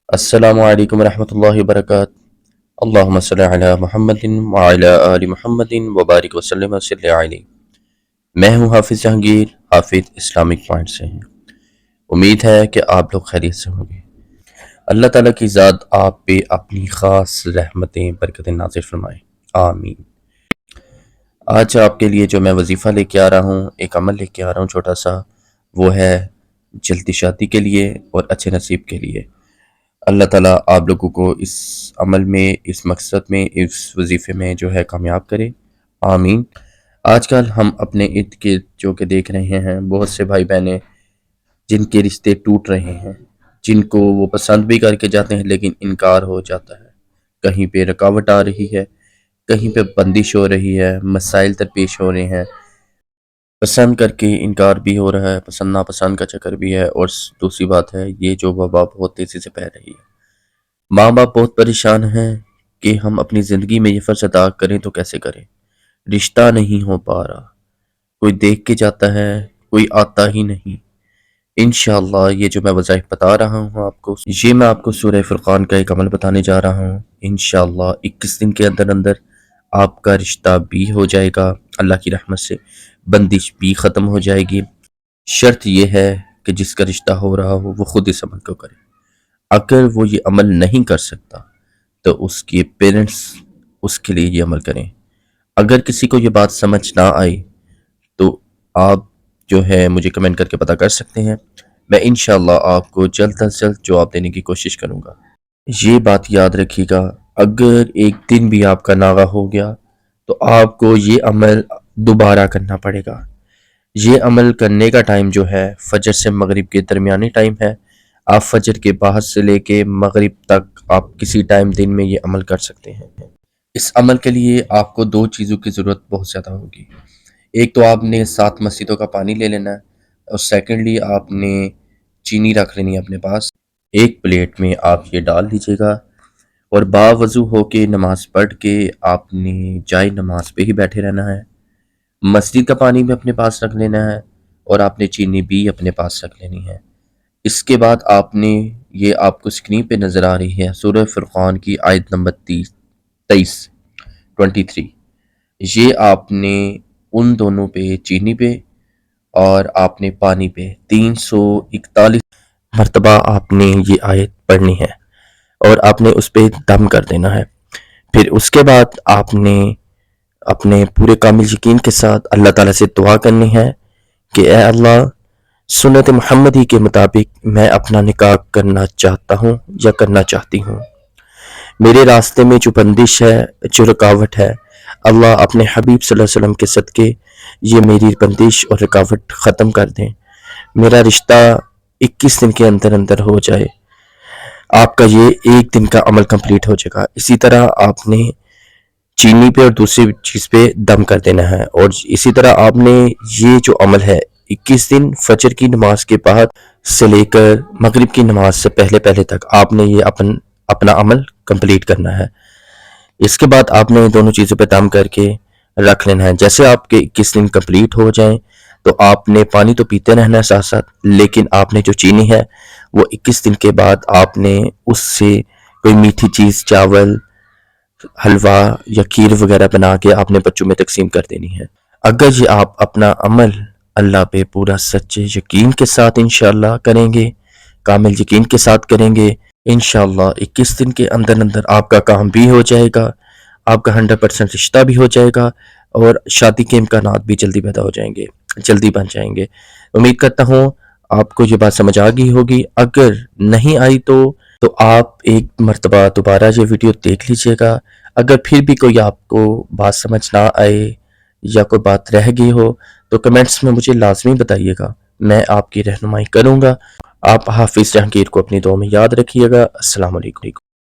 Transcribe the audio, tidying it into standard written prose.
السلام علیکم ورحمۃ اللہ وبرکاتہ۔ اللہم صلی علی محمد وعلی آل محمد وبارک وسلم وصلی علیہ۔ میں ہوں حافظ جہانگیر، حافظ اسلامک پوائنٹ سے ہیں۔ امید ہے کہ آپ لوگ خیریت سے ہوں گے۔ اللہ تعالیٰ کی ذات آپ پہ اپنی خاص رحمتیں برکتیں نازل فرمائے، آمین۔ آج آپ کے لیے جو میں وظیفہ لے کے آ رہا ہوں، ایک عمل لے کے آ رہا ہوں چھوٹا سا، وہ ہے جلدی شادی کے لیے اور اچھے نصیب کے لیے۔ اللہ تعالیٰ آپ لوگوں کو اس عمل میں، اس مقصد میں، اس وظیفے میں جو ہے کامیاب کرے، آمین۔ آج کل ہم اپنے ارد گرد جو کہ دیکھ رہے ہیں، بہت سے بھائی بہنیں جن کے رشتے ٹوٹ رہے ہیں، جن کو وہ پسند بھی کر کے جاتے ہیں لیکن انکار ہو جاتا ہے، کہیں پہ رکاوٹ آ رہی ہے، کہیں پہ بندش ہو رہی ہے، مسائل درپیش ہو رہے ہیں، پسند کر کے انکار بھی ہو رہا ہے، پسند ناپسند کا چکر بھی ہے، اور دوسری بات ہے یہ جو وبا بہت تیزی سے پھیل رہی ہے۔ ماں باپ بہت پریشان ہیں کہ ہم اپنی زندگی میں یہ فرض ادا کریں تو کیسے کریں، رشتہ نہیں ہو پا رہا، کوئی دیکھ کے جاتا ہے، کوئی آتا ہی نہیں۔ انشاءاللہ یہ جو میں وظائف بتا رہا ہوں آپ کو، یہ میں آپ کو سورہ فرقان کا ایک عمل بتانے جا رہا ہوں۔ انشاءاللہ 21 دن کے اندر اندر آپ کا رشتہ بھی ہو جائے گا، اللہ کی رحمت سے بندش بھی ختم ہو جائے گی۔ شرط یہ ہے کہ جس کا رشتہ ہو رہا ہو وہ خود اس عمل کو کرے۔ اگر وہ یہ عمل نہیں کر سکتا تو اس کے پیرنٹس اس کے لیے یہ عمل کریں۔ اگر کسی کو یہ بات سمجھ نہ آئی تو آپ جو ہے مجھے کمنٹ کر کے پتہ کر سکتے ہیں، میں انشاءاللہ آپ کو جلد از جلد جواب دینے کی کوشش کروں گا۔ یہ بات یاد رکھیے گا، اگر ایک دن بھی آپ کا ناغہ ہو گیا تو آپ کو یہ عمل دوبارہ کرنا پڑے گا۔ یہ عمل کرنے کا ٹائم جو ہے فجر سے مغرب کے درمیانی ٹائم ہے۔ آپ فجر کے بعد سے لے کے مغرب تک آپ کسی ٹائم دن میں یہ عمل کر سکتے ہیں۔ اس عمل کے لیے آپ کو دو چیزوں کی ضرورت بہت زیادہ ہوگی۔ ایک تو آپ نے 7 مسجدوں کا پانی لے لینا ہے، اور سیکنڈلی آپ نے چینی رکھ لینی ہے اپنے پاس۔ ایک پلیٹ میں آپ یہ ڈال دیجیے گا، اور باوضو ہو کے نماز پڑھ کے آپ نے جائے نماز پہ ہی بیٹھے رہنا ہے۔ مسجد کا پانی بھی اپنے پاس رکھ لینا ہے، اور آپ نے چینی بھی اپنے پاس رکھ لینی ہے۔ اس کے بعد آپ نے، یہ آپ کو اسکرین پہ نظر آ رہی ہے سورہ فرقان کی آیت نمبر 23، یہ آپ نے ان دونوں پہ، چینی پہ اور آپ نے پانی پہ 341 مرتبہ آپ نے یہ آیت پڑھنی ہے، اور آپ نے اس پہ دم کر دینا ہے۔ پھر اس کے بعد آپ نے اپنے پورے کامل یقین کے ساتھ اللہ تعالیٰ سے دعا کرنی ہے کہ اے اللہ، سنت محمدی کے مطابق میں اپنا نکاح کرنا چاہتا ہوں یا کرنا چاہتی ہوں۔ میرے راستے میں جو بندش ہے، جو رکاوٹ ہے، اللہ اپنے حبیب صلی اللہ علیہ وسلم کے صدقے یہ میری بندش اور رکاوٹ ختم کر دیں، میرا رشتہ 21 دن کے اندر اندر ہو جائے، آپ کا یہ ایک دن کا عمل کمپلیٹ ہو جائے گا۔ اسی طرح آپ نے چینی پہ اور دوسری چیز پہ دم کر دینا ہے، اور اسی طرح آپ نے یہ جو عمل ہے 21 دن فجر کی نماز کے بعد سے لے کر مغرب کی نماز سے پہلے پہلے تک آپ نے یہ اپنا عمل کمپلیٹ کرنا ہے۔ اس کے بعد آپ نے دونوں چیزوں پہ دم کر کے رکھ لینا ہے۔ جیسے آپ کے 21 دن کمپلیٹ ہو جائیں تو آپ نے پانی تو پیتے رہنا ہے ساتھ ساتھ، لیکن آپ نے جو چینی ہے وہ 21 دن کے بعد آپ نے اس سے کوئی میٹھی چیز، چاول، حلوہ یا کھیر وغیرہ بنا کے آپ نے بچوں میں تقسیم کر دینی ہے۔ اگر یہ آپ اپنا عمل اللہ پہ پورا سچے یقین کے ساتھ انشاءاللہ کریں گے، کامل یقین کے ساتھ کریں گے، انشاءاللہ 21 دن کے اندر اندر آپ کا کام بھی ہو جائے گا، آپ کا 100% رشتہ بھی ہو جائے گا، اور شادی کے امکانات بھی جلدی پیدا ہو جائیں گے، جلدی بن جائیں گے۔ امید کرتا ہوں آپ کو یہ بات سمجھ آ گئی ہوگی۔ اگر نہیں آئی تو آپ ایک مرتبہ دوبارہ یہ ویڈیو دیکھ لیجئے گا۔ اگر پھر بھی کوئی آپ کو بات سمجھ نہ آئے یا کوئی بات رہ گئی ہو تو کمنٹس میں مجھے لازمی بتائیے گا، میں آپ کی رہنمائی کروں گا۔ آپ حافظ جہانگیر کو اپنی دعا میں یاد رکھیے گا۔ السلام علیکم۔